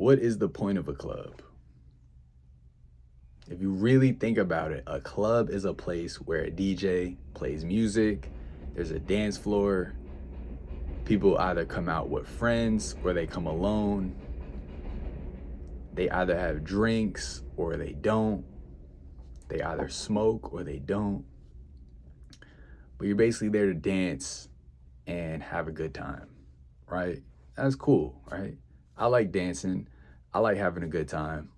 what is the point of a club? If you really think about it, a club is a place where a DJ plays music, there's a dance floor, people either come out with friends or they come alone. They either have drinks or they don't. They either smoke or they don't. But you're basically there to dance and have a good time, right? That's cool, right? I like dancing. I like having a good time.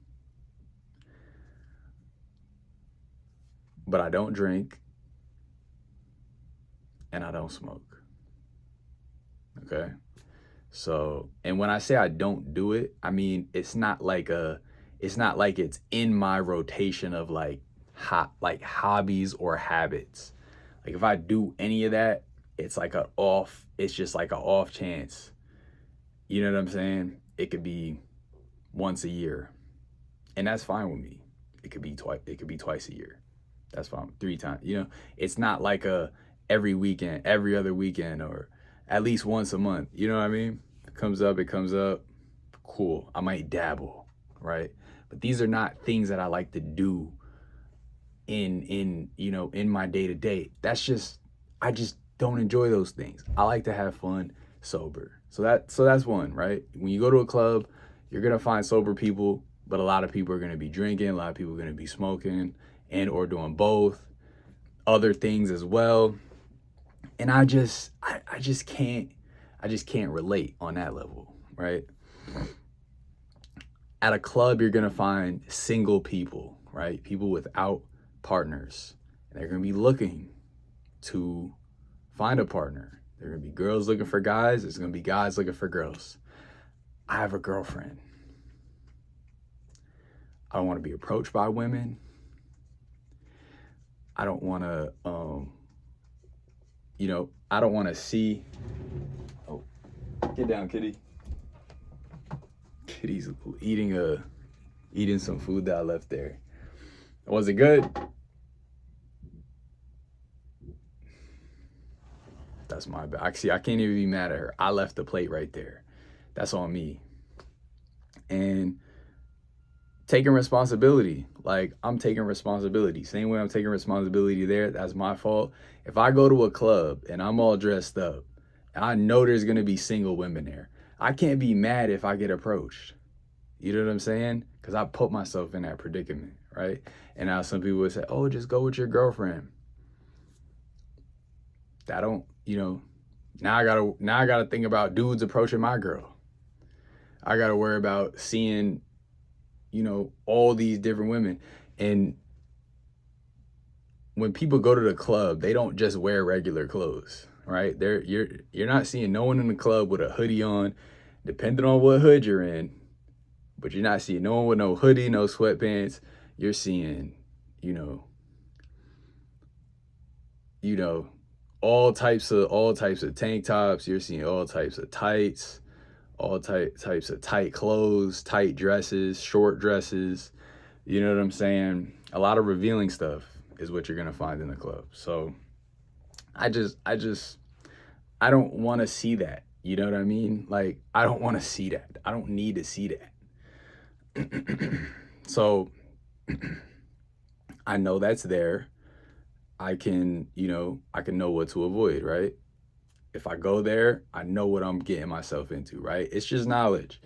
But I don't drink and I don't smoke. Okay? So, and when I say I don't do it, I mean it's not like it's in my rotation of like hobbies or habits. Like if I do any of that, it's just like an off chance. You know what I'm saying? It could be once a year. And that's fine with me. It could be twice a year. That's fine. 3 times. It's not like a every weekend, every other weekend, or at least once a month. You know what I mean? It comes up, it comes up. Cool. I might dabble, right? But these are not things that I like to do in my day to day. I just don't enjoy those things. I like to have fun sober. So that's one, right? When you go to a club, you're gonna find sober people, but a lot of people are gonna be drinking, a lot of people are gonna be smoking and or doing both, other things as well. And I just can't relate on that level, right? At a club, you're gonna find single people, right? People without partners. And they're gonna be looking to find a partner. There are gonna be girls looking for guys, there's gonna be guys looking for girls. I have a girlfriend. I don't wanna be approached by women. I don't wanna, I don't wanna see, oh, get down, kitty. Kitty's eating some food that I left there. Was it good? That's my bad. See, I can't even be mad at her. I left the plate right there. That's on me. And taking responsibility. Like, I'm taking responsibility. Same way I'm taking responsibility there, that's my fault. If I go to a club and I'm all dressed up, and I know there's gonna be single women there, I can't be mad if I get approached. You know what I'm saying? Because I put myself in that predicament, right? And now some people would say, oh, just go with your girlfriend. I don't, now I gotta think about dudes approaching my girl. I gotta worry about seeing, all these different women. And when people go to the club, they don't just wear regular clothes, right? You're not seeing no one in the club with a hoodie on, depending on what hood you're in. But you're not seeing no one with no hoodie, no sweatpants. You're seeing, all types of tank tops. You're seeing all types of tights, all types of tight clothes, tight dresses, short dresses. You know what I'm saying? A lot of revealing stuff is what you're gonna find in the club. So I don't want to see that. You know what I mean? Like, I don't want to see that. I don't need to see that. So I know that's there. I can know what to avoid, right? If I go there, I know what I'm getting myself into, right? It's just knowledge.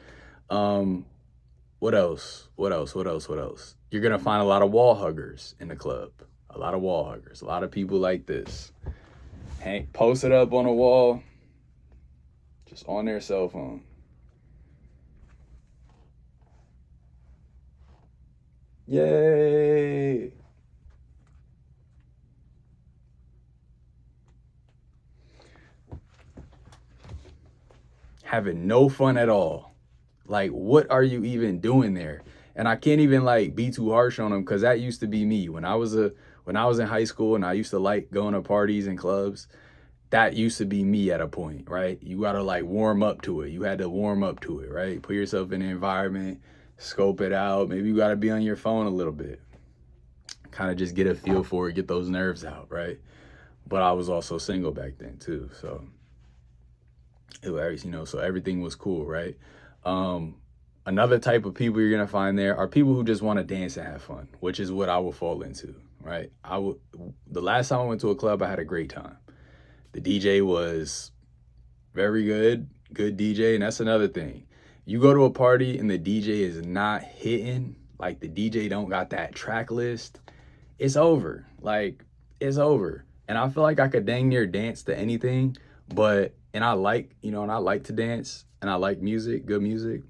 What else? You're gonna find a lot of wall huggers in the club. A lot of wall huggers. A lot of people like this. Post it up on a wall, just on their cell phone. Yay! Having no fun at all. Like, what are you even doing there? And I can't even be too harsh on them, because that used to be me when I was in high school and I used to like going to parties and clubs. That used to be me at a point, right? You gotta warm up to it. You had to warm up to it, right? Put yourself in the environment, scope it out. Maybe you gotta be on your phone a little bit. Kind of just get a feel for it, get those nerves out, right? But I was also single back then too, so so everything was cool, right? Another type of people you're gonna find there are people who just want to dance and have fun, which is what I would fall into, right? The last time I went to a club, I had a great time. The DJ was very good DJ, and that's another thing. You go to a party and the DJ is not hitting, like the DJ don't got that track list, it's over. Like, it's over. And I feel like I could dang near dance to anything, but and I like, and I like to dance and I like music, good music.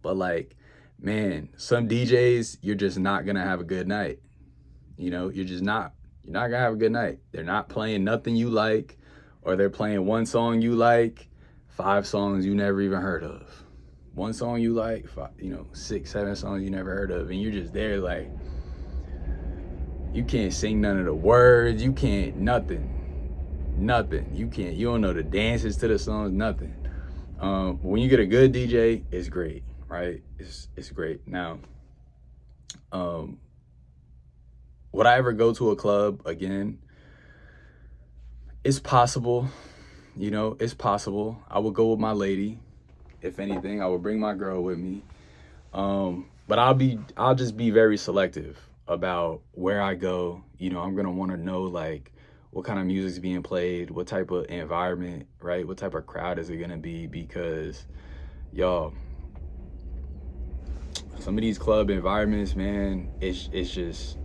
But like, man, some DJs, you're just not gonna have a good night. You're just not. You're not gonna have a good night. They're not playing nothing you like, or they're playing one song you like, 5 songs you never even heard of. One song you like, 5, 6, 7 songs you never heard of, and you're just there like, you can't sing none of the words, you can't nothing. You don't know the dances to the songs, nothing. When you get a good DJ, it's great, right? It's great. Now, would I ever go to a club again? It's possible, it's possible. I would go with my lady. If anything, I would bring my girl with me. But I'll just be very selective about where I go. I'm gonna want to know like what kind of music's being played, what type of environment, right? What type of crowd is it gonna be? Because y'all, some of these club environments, man, it's just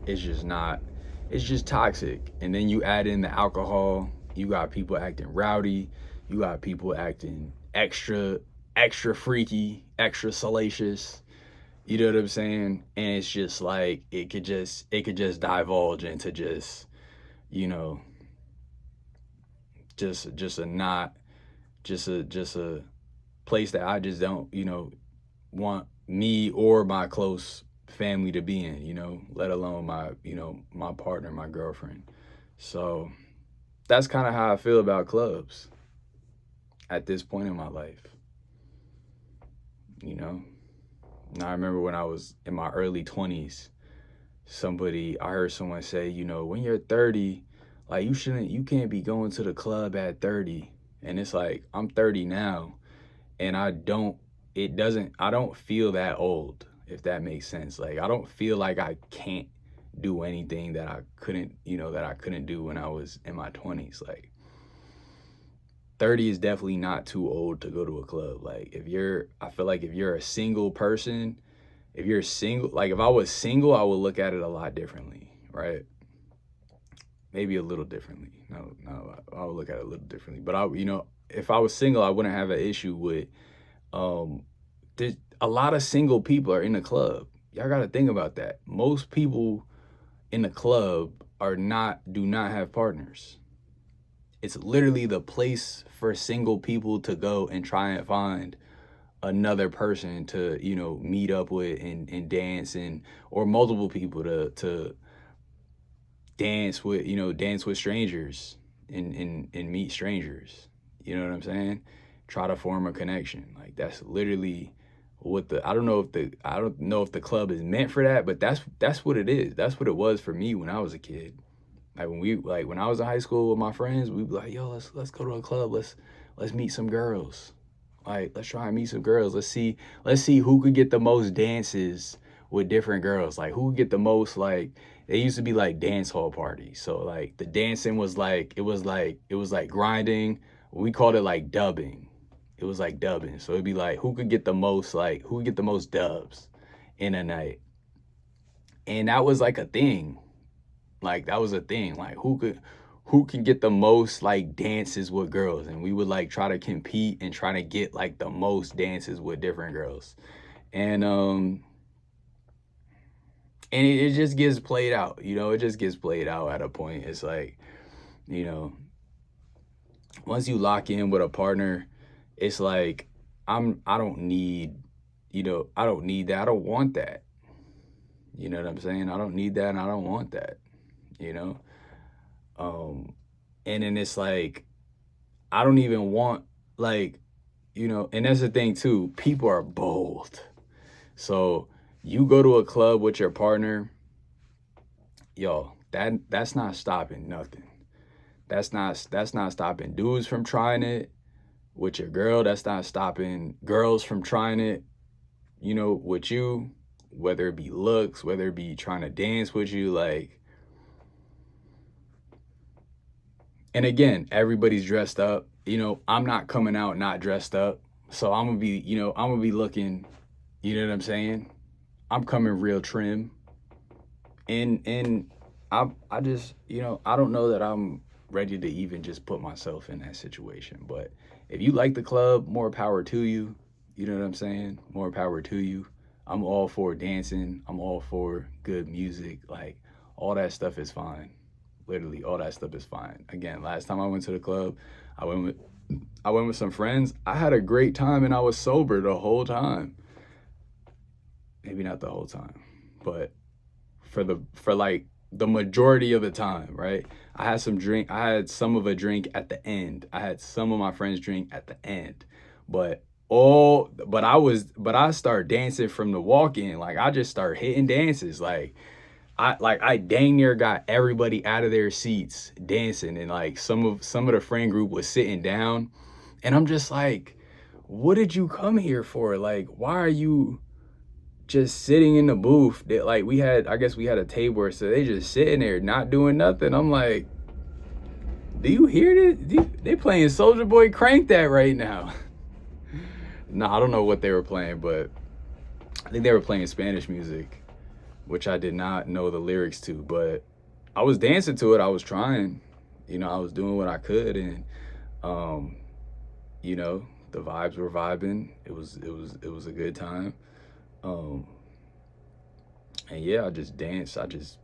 toxic. And then you add in the alcohol, you got people acting rowdy, you got people acting extra freaky, extra salacious. You know what I'm saying? And it's just like it could just divulge into just, you know, just a not just a place that I just don't, want me or my close family to be in, let alone my, my partner, my girlfriend. So that's kind of how I feel about clubs at this point in my life. Now I remember when I was in my early 20s, I heard someone say, when you're 30, like you can't be going to the club at 30. And it's like, I'm 30 now and I don't feel that old, if that makes sense. Like, I don't feel like I can't do anything that I couldn't do when I was in my 20s. Like, 30 is definitely not too old to go to a club. Like, I feel like if you're a single person, like if I was single, I would look at it a lot differently, right? Maybe a little differently. No, I would look at it a little differently. But if I was single, I wouldn't have an issue with, there's a lot of single people are in the club. Y'all got to think about that. Most people in the club do not have partners. It's literally the place for single people to go and try and find another person to, meet up with and dance, or multiple people to dance with strangers and meet strangers. You know what I'm saying? Try to form a connection. Like, that's literally I don't know if the club is meant for that, but that's what it is. That's what it was for me when I was a kid. Like when I was in high school with my friends, we'd be like, yo, let's go to a club. Let's meet some girls. Like, let's try and meet some girls. Let's see who could get the most dances with different girls. Like, who could get the most, like, they used to be like dance hall parties. So like the dancing was like, it was like grinding. We called it like dubbing. It was like dubbing. So it'd be like, who could get the most dubs in a night? And that was like a thing. Like, that was a thing. Like, who can get the most like dances with girls? And we would like try to compete and try to get like the most dances with different girls. And it just gets played out, it just gets played out at a point. It's like, once you lock in with a partner, it's like, I don't need that. I don't want that. You know what I'm saying? I don't need that and I don't want that. And then it's like, I don't even want, like, and that's the thing too, people are bold. So you go to a club with your partner, yo, that's not stopping nothing. That's not stopping dudes from trying it with your girl. That's not stopping girls from trying it you know, with you, whether it be looks, whether it be trying to dance with you, like, and again, everybody's dressed up. You know, I'm not coming out not dressed up. So I'm gonna be, you know, I'm gonna be looking, you know what I'm saying? I'm coming real trim. And I just, you know, I don't know that I'm ready to even just put myself in that situation. But if you like the club, more power to you. You know what I'm saying? More power to you. I'm all for dancing. I'm all for good music. Like, all that stuff is fine. Literally, all that stuff is fine. Again, last time I went to the club, I went with I went with some friends. I had a great time and I was sober the whole time. Maybe not the whole time, but for like the majority of the time, right? I had some of a drink at the end. I had some of my friends drink at the end. But I start dancing from the walk-in. Like, I just start hitting dances. I dang near got everybody out of their seats dancing, and like some of the friend group was sitting down, and I'm just like, what did you come here for? Like, why are you just sitting in the booth? That, like, I guess we had a table, so they just sitting there not doing nothing. I'm like, do you hear this? They playing Soldier Boy Crank That right now. No, I don't know what they were playing, but I think they were playing Spanish music, which I did not know the lyrics to, but I was dancing to it. I was trying, you know, I was doing what I could, and um, you know, the vibes were vibing. It was a good time. Um, and yeah, I just danced. I just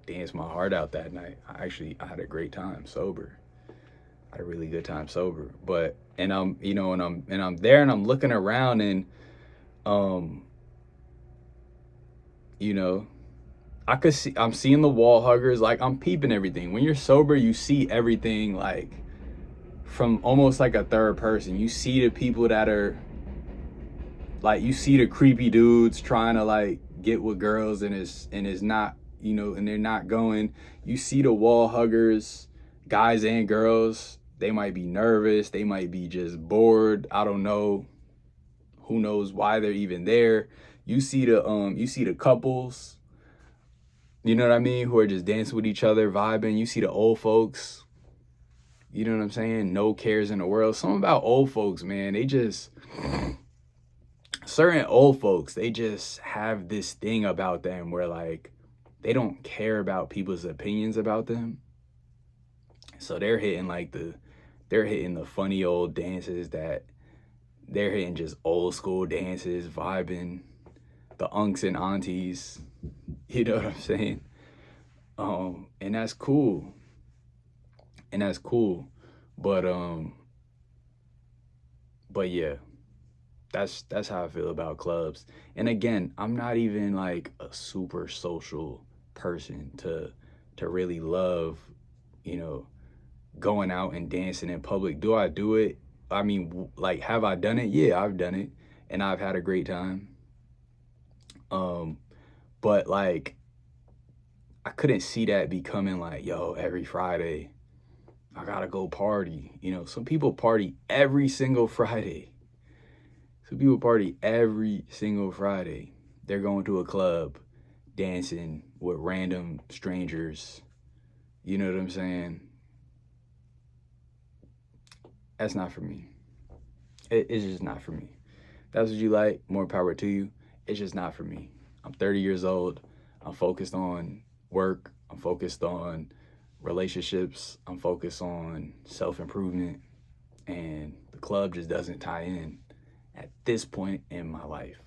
danced my heart out that night. I had a great time sober. I had a really good time sober. But and I'm you know and I'm there and I'm looking around, and um you know, I'm seeing the wall huggers. Like, I'm peeping everything. When you're sober, you see everything, like, from almost like a third person. You see the people that are like, you see the creepy dudes trying to like get with girls, and is not, you know, and they're not going. You see the wall huggers, guys and girls. They might be nervous, they might be just bored. I don't know. Who knows why they're even there. You see the couples, you know what I mean, who are just dancing with each other, vibing. You see the old folks, you know what I'm saying? No cares in the world. Something about old folks, man. They just, certain old folks, they just have this thing about them where, like, they don't care about people's opinions about them. So they're hitting the funny old dances, that they're hitting just old school dances, vibing, the unks and aunties, you know what I'm saying? And that's cool. And that's cool. But but yeah, that's how I feel about clubs. And again, I'm not even like a super social person to really love, you know, going out and dancing in public. Do I do it? I mean, like, have I done it? Yeah, I've done it, and I've had a great time. Um, but like, I couldn't see that becoming like, yo, every Friday I gotta go party. You know, some people party every single Friday. Some people party every single Friday. They're going to a club, dancing with random strangers. You know what I'm saying? That's not for me. It's just not for me. That's what you like, more power to you. It's just not for me. I'm 30 years old. I'm focused on work. I'm focused on relationships. I'm focused on self improvement. And the club just doesn't tie in at this point in my life.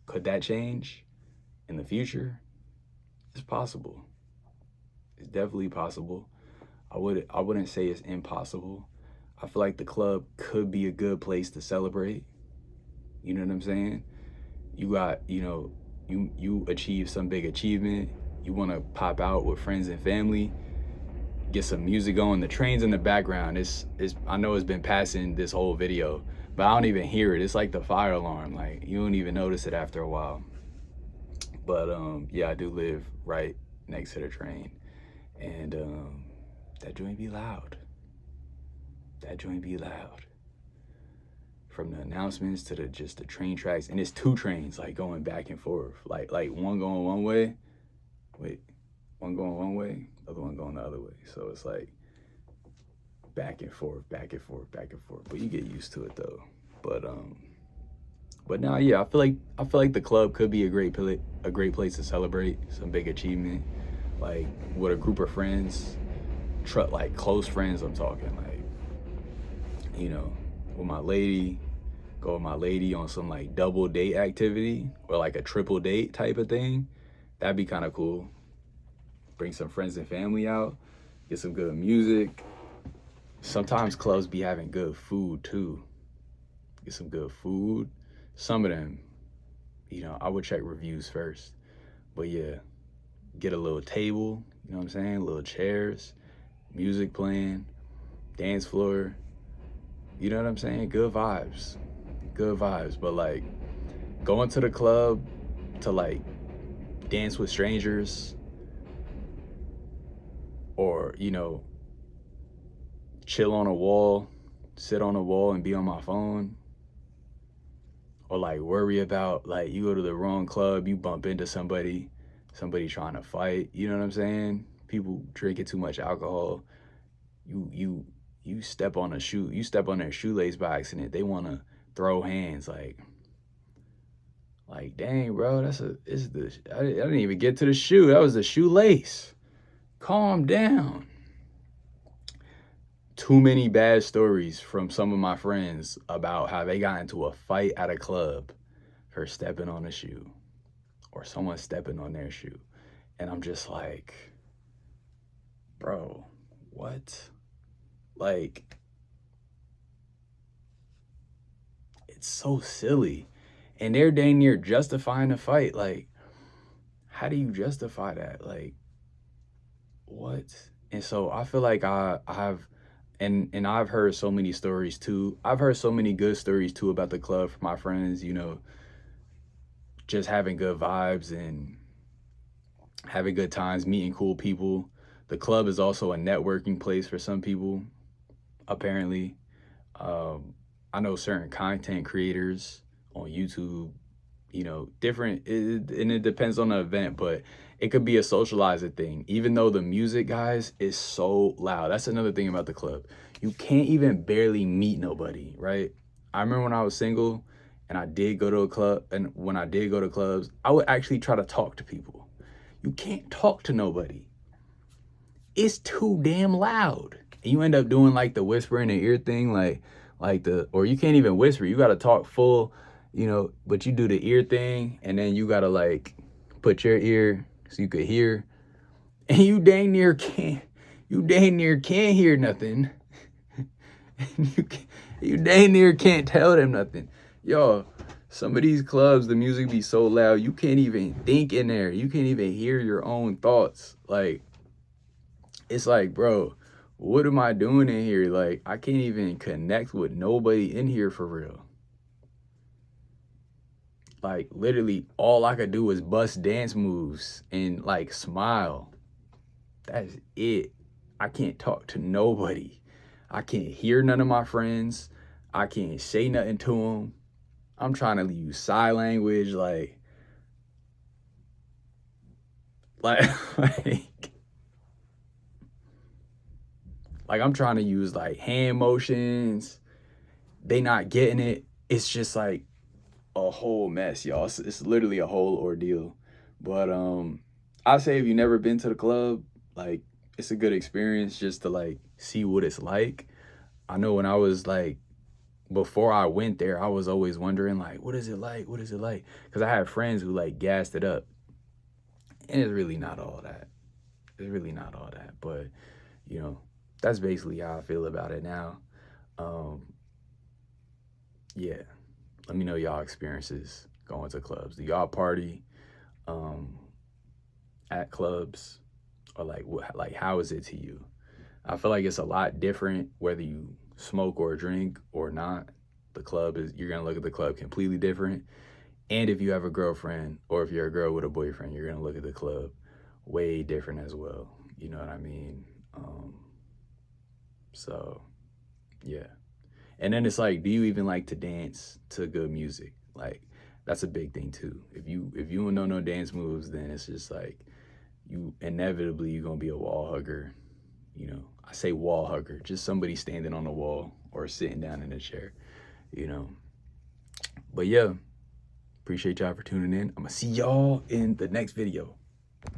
Could that change in the future? It's possible. It's definitely possible. I wouldn't say it's impossible. I feel like the club could be a good place to celebrate. You know what I'm saying? You got, you know, you achieve some big achievement. You want to pop out with friends and family, get some music on. The train's in the background. It's I know it's been passing this whole video, but I don't even hear it. It's like the fire alarm. Like, you don't even notice it after a while. But yeah, I do live right next to the train, and that joint be loud. That joint be loud. from the announcements to the just the train tracks, and it's two trains like going back and forth, like one going one way, one going one way, the other one going the other way. So it's like back and forth, back and forth, back and forth. But you get used to it though. But now, yeah, I feel like the club could be a great place to celebrate some big achievement, like with a group of friends, like close friends. I'm talking like, you know, with my lady, go with my lady on some like double date activity or like a triple date type of thing. That'd be kind of cool. Bring some friends and family out, get some good music. Sometimes clubs be having good food too. Get some good food. Some of them, I would check reviews first. But yeah, get a little table, you know what I'm saying? Little chairs, music playing, dance floor. You know what I'm saying? Good vibes. Good vibes. But like going to the club to like dance with strangers or, chill on a wall, sit on a wall and be on my phone. Or like worry about like you go to the wrong club, you bump into somebody trying to fight, you know what I'm saying? People drinking too much alcohol. You step on you step on their shoelace by accident. They wanna throw hands like dang bro, I didn't even get to the shoe. That was the shoelace. Calm down. Too many bad stories from some of my friends about how they got into a fight at a club for stepping on a shoe or someone stepping on their shoe. And I'm just like, bro, what? Like, it's so silly. And they're dang near justifying the fight. Like, how do you justify that? Like, what? And so I feel like I've and I've heard so many stories too. I've heard so many good stories too about the club from my friends, just having good vibes and having good times, meeting cool people. The club is also a networking place for some people, apparently. I know certain content creators on YouTube, different, and it depends on the event, but it could be a socializer thing. Even though the music, guys, is so loud. That's another thing about the club. You can't even barely meet nobody, right? I remember when I was single and I did go to a club, and when I did go to clubs, I would actually try to talk to people. You can't talk to nobody. It's too damn loud. And you end up doing like the whisper in the ear thing, or you can't even whisper. You got to talk full, but you do the ear thing and then you got to like put your ear so you could hear. And you dang near can't hear nothing. you dang near can't tell them nothing. Yo, some of these clubs, the music be so loud, you can't even think in there. You can't even hear your own thoughts. Like, it's like, bro, what am I doing in here? Like, I can't even connect with nobody in here for real. Like, literally, all I could do was bust dance moves and, like, smile. That's it. I can't talk to nobody. I can't hear none of my friends. I can't say nothing to them. I'm trying to use sign language, like, like I'm trying to use, like, hand motions. They not getting it. It's just, like, a whole mess, y'all. It's literally a whole ordeal. But I say if you never been to the club, like it's a good experience just to like see what it's like. I know when I was like before I went there, I was always wondering like, what is it like? What is it like? Because I had friends who like gassed it up, and it's really not all that. It's really not all that. But that's basically how I feel about it now. Yeah. Let me know y'all experiences going to clubs. Do y'all party at clubs, or like how is it to you? I feel like it's a lot different whether you smoke or drink or not. You're gonna look at the club completely different. And if you have a girlfriend or if you're a girl with a boyfriend, you're gonna look at the club way different as well. You know what I mean? So yeah. And then it's like, do you even like to dance to good music? Like, that's a big thing too. If you don't know no dance moves, then it's just like you inevitably you're gonna be a wall hugger. You know, I say wall hugger, just somebody standing on the wall or sitting down in a chair, you know. But yeah, appreciate y'all for tuning in. I'm gonna see y'all in the next video.